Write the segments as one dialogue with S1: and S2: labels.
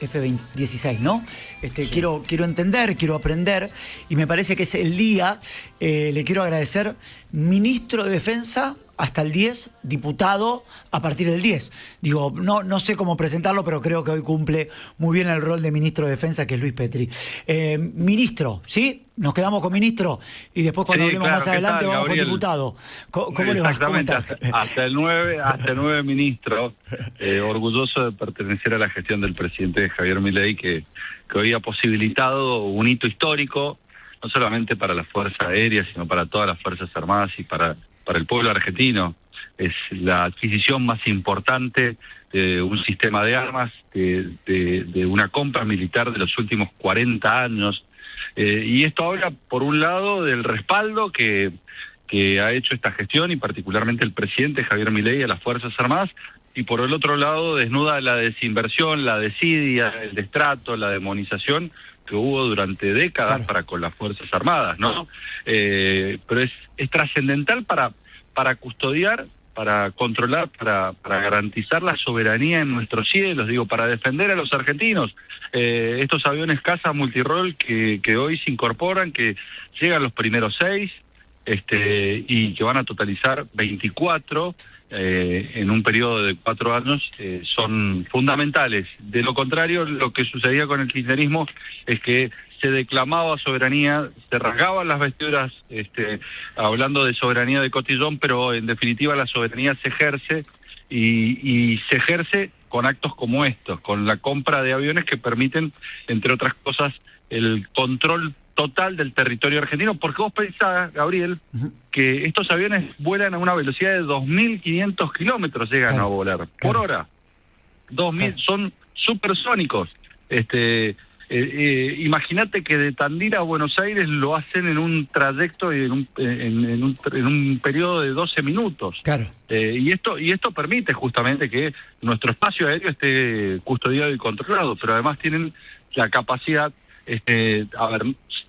S1: F-16, ¿no?
S2: Sí.
S1: Quiero entender, quiero aprender, y me parece que es el día. Le quiero agradecer, ministro de Defensa hasta el 10, diputado a partir del 10. Digo, no sé cómo presentarlo, pero creo que hoy cumple muy bien el rol de ministro de Defensa, que es Luis Petri. Ministro, ¿sí? Nos quedamos con ministro y después cuando hablemos
S3: claro,
S1: más
S3: ¿qué
S1: adelante
S3: tal,
S1: vamos
S3: Gabriel?
S1: con diputado. ¿Cómo le va? ¿Cómo
S3: Exactamente,
S1: está?
S3: hasta el 9 ministro, orgulloso de pertenecer a la gestión del presidente Javier Milei, que hoy ha posibilitado un hito histórico, no solamente para la Fuerza Aérea, sino para todas las Fuerzas Armadas y para el pueblo argentino. Es la adquisición más importante de un sistema de armas, de una compra militar de los últimos 40 años. Y esto habla, por un lado, del respaldo que ha hecho esta gestión, y particularmente el presidente Javier Milei, a las Fuerzas Armadas, y por el otro lado desnuda la desinversión, la desidia, el destrato, la demonización que hubo durante décadas, claro, para con las Fuerzas Armadas, ¿no? Pero es trascendental para custodiar, para controlar, para garantizar la soberanía en nuestros cielos, digo, para defender a los argentinos. Estos aviones caza multirol que hoy se incorporan, que llegan los primeros 6, y que van a totalizar 24 en un periodo de 4 años, son fundamentales. De lo contrario, lo que sucedía con el kirchnerismo es que se declamaba soberanía, se rasgaban las vestiduras, hablando de soberanía de cotillón, pero en definitiva la soberanía se ejerce, y se ejerce con actos como estos, con la compra de aviones que permiten, entre otras cosas, el control total del territorio argentino, porque vos pensás, Gabriel, que estos aviones vuelan a una velocidad de 2.500 kilómetros, llegan a volar por hora. 2.000, son supersónicos. Imagínate que de Tandil a Buenos Aires lo hacen en un trayecto y en un periodo de 12 minutos. Claro. Y esto permite justamente que nuestro espacio aéreo esté custodiado y controlado, pero además tienen la capacidad,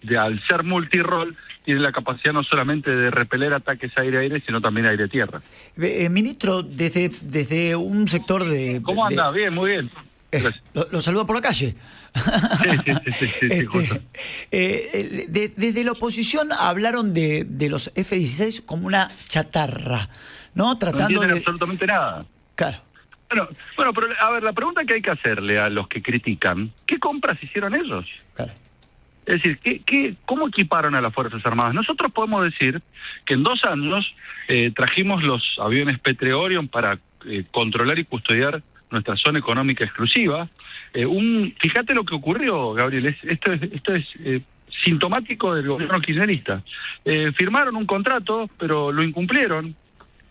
S3: al ser multirol, tiene la capacidad no solamente de repeler ataques aire-aire, sino también aire-tierra.
S1: Ministro, desde un sector de...
S3: ¿Cómo anda? Bien, muy bien.
S1: Lo saludo por la calle.
S3: Sí, justo.
S1: Desde la oposición hablaron de los F-16 como una chatarra, ¿no? Tratando
S3: no entienden absolutamente nada.
S1: Claro.
S3: Bueno, pero a ver, la pregunta que hay que hacerle a los que critican, ¿qué compras hicieron ellos?
S1: Claro.
S3: Es decir, ¿cómo equiparon a las Fuerzas Armadas? Nosotros podemos decir que en 2 años trajimos los aviones P-3 Orion para controlar y custodiar nuestra zona económica exclusiva. Fíjate lo que ocurrió, Gabriel, esto es sintomático del gobierno kirchnerista. Firmaron un contrato, pero lo incumplieron,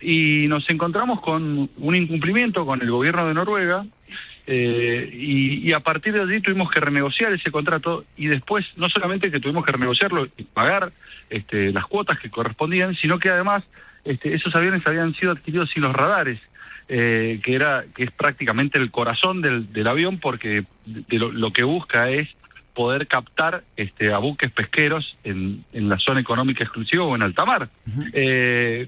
S3: y nos encontramos con un incumplimiento con el gobierno de Noruega, y a partir de allí tuvimos que renegociar ese contrato, y después no solamente que tuvimos que renegociarlo y pagar las cuotas que correspondían, sino que además esos aviones habían sido adquiridos sin los radares, que es prácticamente el corazón del avión, porque lo que busca es poder captar a buques pesqueros en la zona económica exclusiva o en alta mar.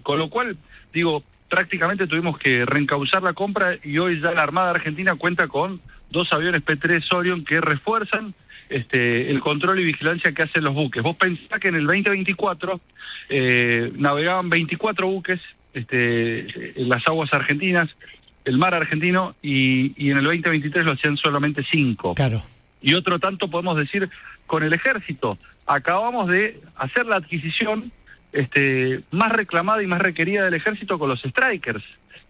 S3: Con lo cual, digo, prácticamente tuvimos que reencauzar la compra, y hoy ya la Armada Argentina cuenta con 2 aviones P-3 Orion que refuerzan el control y vigilancia que hacen los buques. Vos pensás que en el 2024 navegaban 24 buques en las aguas argentinas, el mar argentino, y en el 2023 lo hacían solamente 5.
S1: Claro.
S3: Y otro tanto podemos decir con el ejército. Acabamos de hacer la adquisición más reclamada y más requerida del ejército con los Strikers,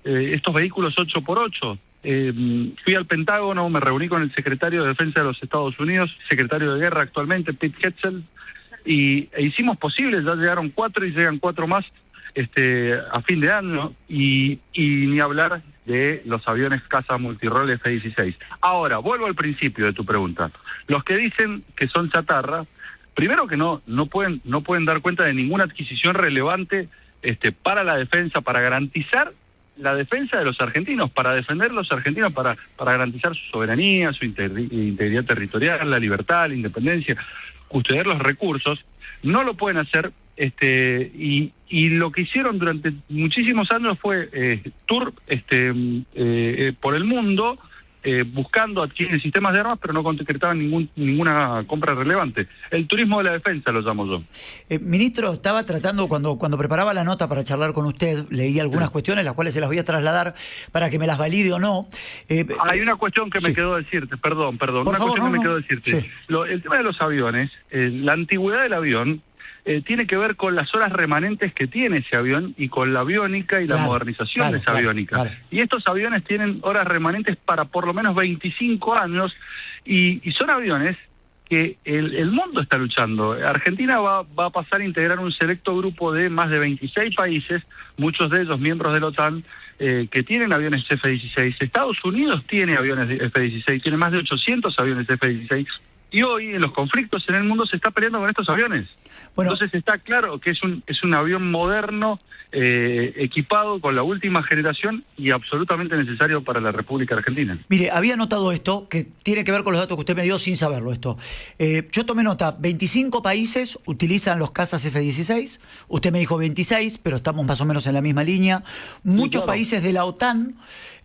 S3: estos vehículos 8x8. Fui al Pentágono, me reuní con el secretario de Defensa de los Estados Unidos, secretario de Guerra actualmente, Pete Hetzel, e hicimos posible, ya llegaron 4 y llegan 4 más a fin de año, y ni hablar de los aviones caza multirol F-16. Ahora, vuelvo al principio de tu pregunta. Los que dicen que son chatarra, primero que no pueden dar cuenta de ninguna adquisición relevante para la defensa, para garantizar la defensa de los argentinos, para defender a los argentinos, para garantizar su soberanía, su integridad territorial, la libertad, la independencia, custodiar los recursos. No lo pueden hacer, y lo que hicieron durante muchísimos años fue tour por el mundo, buscando adquirir sistemas de armas, pero no concretaban ninguna compra relevante. El turismo de la defensa lo llamo yo.
S1: Ministro, estaba tratando, cuando preparaba la nota para charlar con usted, leí algunas cuestiones, las cuales se las voy a trasladar para que me las valide o no.
S3: Hay una cuestión que me quedó decirte, perdón,
S1: Por
S3: una
S1: favor,
S3: cuestión que me quedó
S1: Sí.
S3: decirte. El tema de los aviones, la antigüedad del avión, tiene que ver con las horas remanentes que tiene ese avión y con la aviónica y la modernización de esa aviónica.
S1: Claro.
S3: Y estos aviones tienen horas remanentes para por lo menos 25 años y son aviones que el mundo está luchando. Argentina va a pasar a integrar un selecto grupo de más de 26 países, muchos de ellos miembros de la OTAN, que tienen aviones F-16. Estados Unidos tiene aviones F-16, tiene más de 800 aviones F-16. Y hoy en los conflictos en el mundo se está peleando con estos aviones. Bueno, entonces está claro que es un avión moderno, equipado con la última generación y absolutamente necesario para la República Argentina.
S1: Mire, había notado esto, que tiene que ver con los datos que usted me dio sin saberlo esto. Yo tomé nota, 25 países utilizan los cazas F-16, usted me dijo 26, pero estamos más o menos en la misma línea. Muchos países de la OTAN,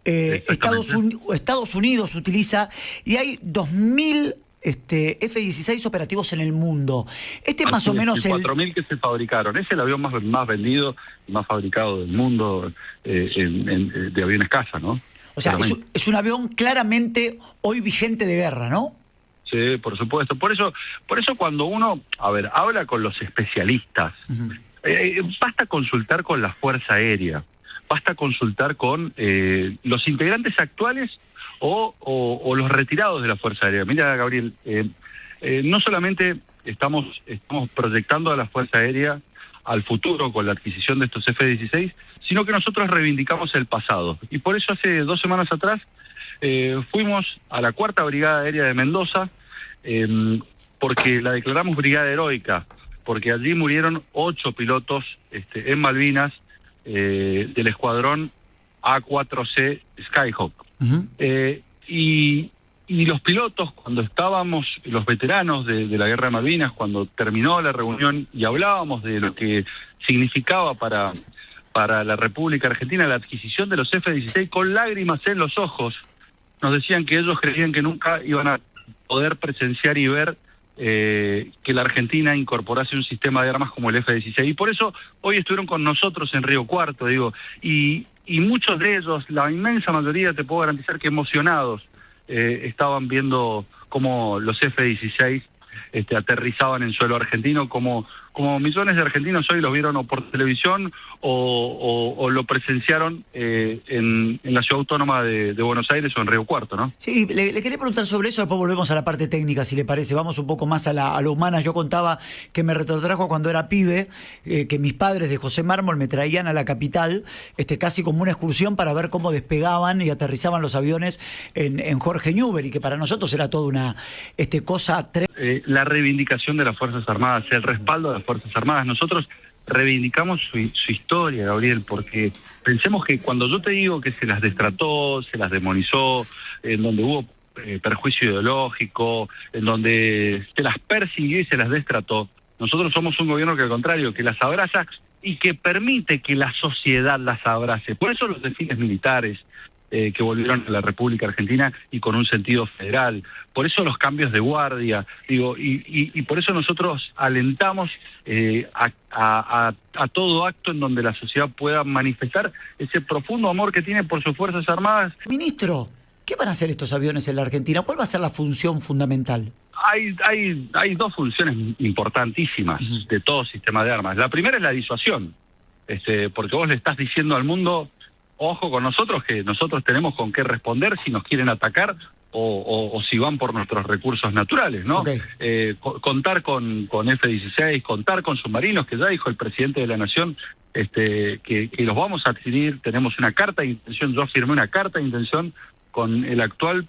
S1: Estados Unidos utiliza, y hay 2.000 F-16 operativos en el mundo. Más o menos
S3: 4.000 que se fabricaron. Es el avión más vendido y más fabricado del mundo de aviones caza, ¿no?
S1: O sea, es un avión claramente hoy vigente de guerra, ¿no?
S3: Sí, por supuesto. Por eso cuando uno, habla con los especialistas, basta consultar con la Fuerza Aérea, basta consultar con los integrantes actuales o los retirados de la Fuerza Aérea. Mira, Gabriel, no solamente estamos proyectando a la Fuerza Aérea al futuro con la adquisición de estos F-16, sino que nosotros reivindicamos el pasado. Y por eso hace 2 semanas atrás fuimos a la 4ª Brigada Aérea de Mendoza, porque la declaramos brigada heroica, porque allí murieron 8 pilotos en Malvinas del escuadrón A4C Skyhawk. Y los pilotos, cuando estábamos, los veteranos de la Guerra de Malvinas, cuando terminó la reunión y hablábamos de lo que significaba para la República Argentina la adquisición de los F-16, con lágrimas en los ojos, nos decían que ellos creían que nunca iban a poder presenciar y ver que la Argentina incorporase un sistema de armas como el F-16. Y por eso hoy estuvieron con nosotros en Río Cuarto, y muchos de ellos, la inmensa mayoría, te puedo garantizar que emocionados, estaban viendo cómo los F-16 aterrizaban en suelo argentino, como millones de argentinos hoy los vieron o por televisión o lo presenciaron en la ciudad autónoma de Buenos Aires o en Río Cuarto, ¿no?
S1: Sí, le quería preguntar sobre eso, después volvemos a la parte técnica, si le parece. Vamos un poco más a lo humana. Yo contaba que me retrotrajo cuando era pibe, que mis padres de José Mármol me traían a la capital, casi como una excursión para ver cómo despegaban y aterrizaban los aviones en Jorge Newbery, que para nosotros era toda una cosa
S3: la reivindicación de las Fuerzas Armadas, el respaldo de las Fuerzas Armadas. Nosotros reivindicamos su historia, Gabriel, porque pensemos que cuando yo te digo que se las destrató, se las demonizó, en donde hubo perjuicio ideológico, en donde se las persiguió y se las destrató, nosotros somos un gobierno que al contrario, que las abraza y que permite que la sociedad las abrace. Por eso los desfiles militares que volvieron a la República Argentina y con un sentido federal, por eso los cambios de guardia, y por eso nosotros alentamos a todo acto en donde la sociedad pueda manifestar ese profundo amor que tiene por sus Fuerzas Armadas.
S1: Ministro, ¿qué van a hacer estos aviones en la Argentina? ¿Cuál va a ser la función fundamental?
S3: Hay 2 funciones importantísimas de todo sistema de armas. La primera es la disuasión, porque vos le estás diciendo al mundo: ojo con nosotros, que nosotros tenemos con qué responder si nos quieren atacar o si van por nuestros recursos naturales, ¿no?
S1: Okay.
S3: Contar con F-16, contar con submarinos, que ya dijo el presidente de la Nación que los vamos a adquirir. Tenemos una carta de intención, yo firmé una carta de intención con el actual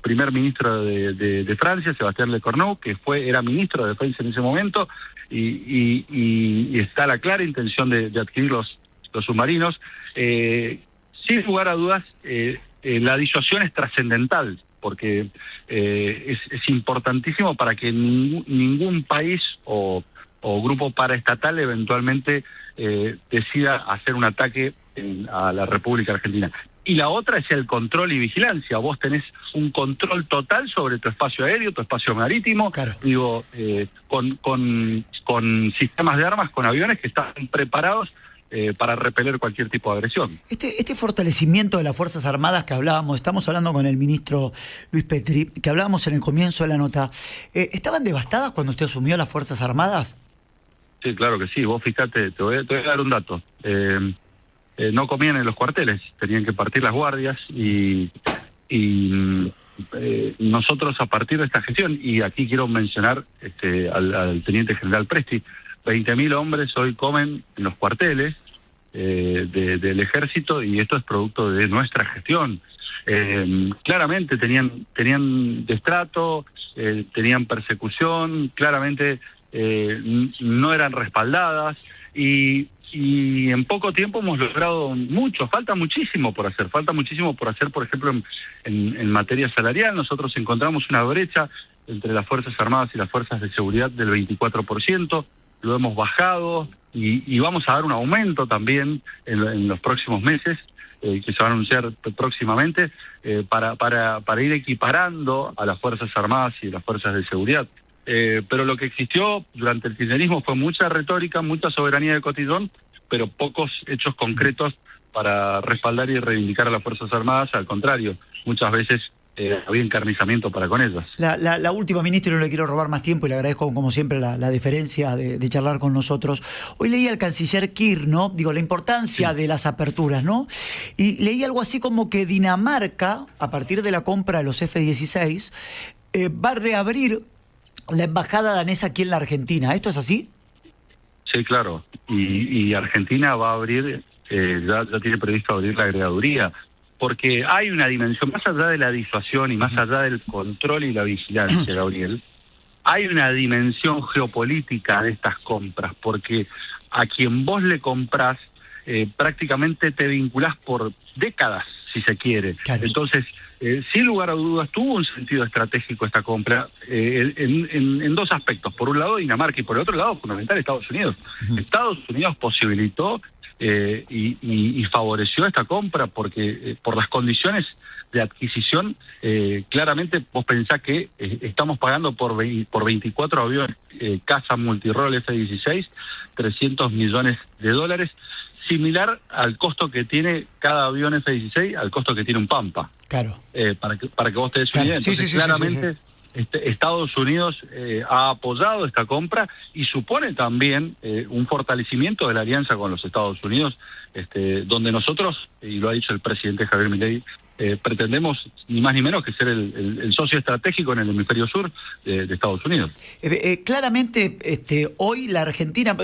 S3: primer ministro de Francia, Sébastien Lecornu, que era ministro de Defensa en ese momento, y está la clara intención de adquirir los submarinos. Sin lugar a dudas, la disuasión es trascendental, porque es importantísimo para que ningún país o grupo paraestatal eventualmente decida hacer un ataque a la República Argentina. Y la otra es el control y vigilancia. Vos tenés un control total sobre tu espacio aéreo, tu espacio marítimo,
S1: Claro.
S3: digo, con sistemas de armas, con aviones que están preparados para repeler cualquier tipo de agresión.
S1: Este fortalecimiento de las Fuerzas Armadas que hablábamos, estamos hablando con el ministro Luis Petri, que hablábamos en el comienzo de la nota, ¿estaban devastadas cuando usted asumió las Fuerzas Armadas?
S3: Sí, claro que sí. Vos fíjate, te voy a dar un dato. No comían en los cuarteles, tenían que partir las guardias y nosotros a partir de esta gestión, y aquí quiero mencionar al teniente general Presti, 20.000 hombres hoy comen en los cuarteles del ejército, y esto es producto de nuestra gestión. Claramente tenían destrato, tenían persecución, claramente no eran respaldadas, y en poco tiempo hemos logrado mucho. Falta muchísimo por hacer, por ejemplo, en materia salarial. Nosotros encontramos una brecha entre las Fuerzas Armadas y las Fuerzas de Seguridad del 24%, lo hemos bajado, y vamos a dar un aumento también en los próximos meses, que se va a anunciar próximamente, para ir equiparando a las Fuerzas Armadas y las Fuerzas de Seguridad. Pero lo que existió durante el kirchnerismo fue mucha retórica, mucha soberanía de cotillón, pero pocos hechos concretos para respaldar y reivindicar a las Fuerzas Armadas. Al contrario, muchas veces había encarnizamiento para con ellas.
S1: La última, ministro, y no le quiero robar más tiempo y le agradezco como siempre la deferencia de charlar con nosotros. Hoy leí al canciller Kirchner, ¿no? Digo, la importancia de las aperturas, ¿no? Y leí algo así como que Dinamarca, a partir de la compra de los F-16, va a reabrir la embajada danesa aquí en la Argentina. ¿Esto es así?
S3: Sí, claro. Y Argentina va a abrir, ya tiene previsto abrir la agregaduría, porque hay una dimensión, más allá de la disuasión y más allá del control y la vigilancia, Gabriel, hay una dimensión geopolítica de estas compras, porque a quien vos le comprás, prácticamente te vinculás por décadas, si se quiere. Claro. Entonces, sin lugar a dudas, tuvo un sentido estratégico esta compra en dos aspectos. Por un lado, Dinamarca, y por el otro lado, fundamental, Estados Unidos. Estados Unidos posibilitó y favoreció esta compra porque por las condiciones de adquisición, claramente vos pensás que estamos pagando por 24 aviones caza multirol F-16, $300 millones, similar al costo que tiene cada avión F-16, al costo que tiene un Pampa. Claro. Para que vos te des una idea. Entonces, claramente, Estados Unidos ha apoyado esta compra y supone también un fortalecimiento de la alianza con los Estados Unidos, donde nosotros, y lo ha dicho el presidente Javier Milei, pretendemos ni más ni menos que ser el socio estratégico en el hemisferio sur de Estados Unidos.
S1: Claramente, hoy la Argentina,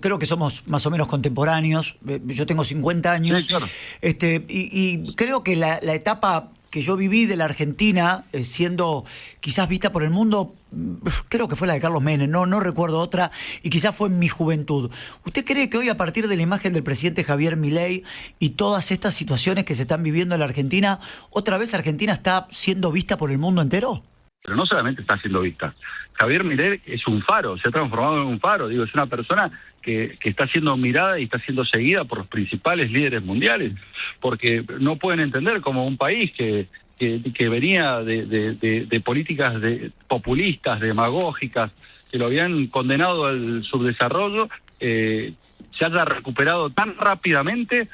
S1: creo que somos más o menos contemporáneos, yo tengo 50 años, sí, claro. Y creo que la etapa que yo viví de la Argentina, siendo quizás vista por el mundo, creo que fue la de Carlos Menem, no recuerdo otra, y quizás fue en mi juventud. ¿Usted cree que hoy, a partir de la imagen del presidente Javier Milei y todas estas situaciones que se están viviendo en la Argentina, otra vez Argentina está siendo vista por el mundo entero?
S3: Pero no solamente está siendo vista. Javier Milei es un faro, se ha transformado en un faro. Digo, es una persona que está siendo mirada y está siendo seguida por los principales líderes mundiales, porque no pueden entender cómo un país que venía de políticas populistas, demagógicas, que lo habían condenado al subdesarrollo, se haya recuperado tan rápidamente,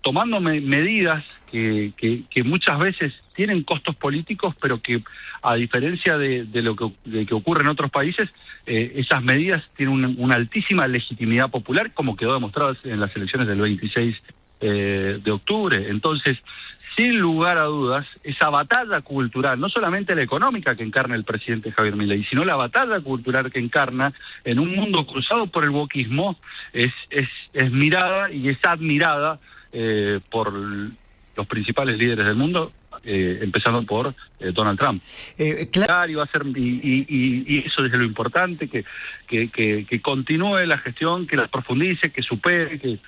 S3: tomando medidas que muchas veces tienen costos políticos, pero que, a diferencia de lo que ocurre en otros países, esas medidas tienen una altísima legitimidad popular, como quedó demostrado en las elecciones del 26 de octubre. Entonces, sin lugar a dudas, esa batalla cultural, no solamente la económica que encarna el presidente Javier Milei, sino la batalla cultural que encarna en un mundo cruzado por el wokismo, es mirada y es admirada por los principales líderes del mundo, empezando por Donald Trump. Claro, y va a ser, y eso es lo importante, que continúe la gestión, que la profundice, que supere,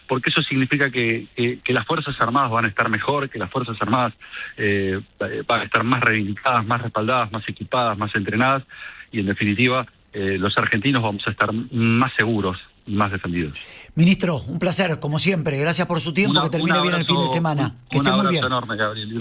S3: porque eso significa que las Fuerzas Armadas van a estar mejor, que las Fuerzas Armadas van a estar más reivindicadas, más respaldadas, más equipadas, más entrenadas, y en definitiva los argentinos vamos a estar más seguros más defendidos.
S1: Ministro, un placer, como siempre. Gracias por su tiempo, que termine bien el fin de semana. Que
S3: Un
S1: esté muy
S3: abrazo
S1: bien.
S3: enorme, Gabriel.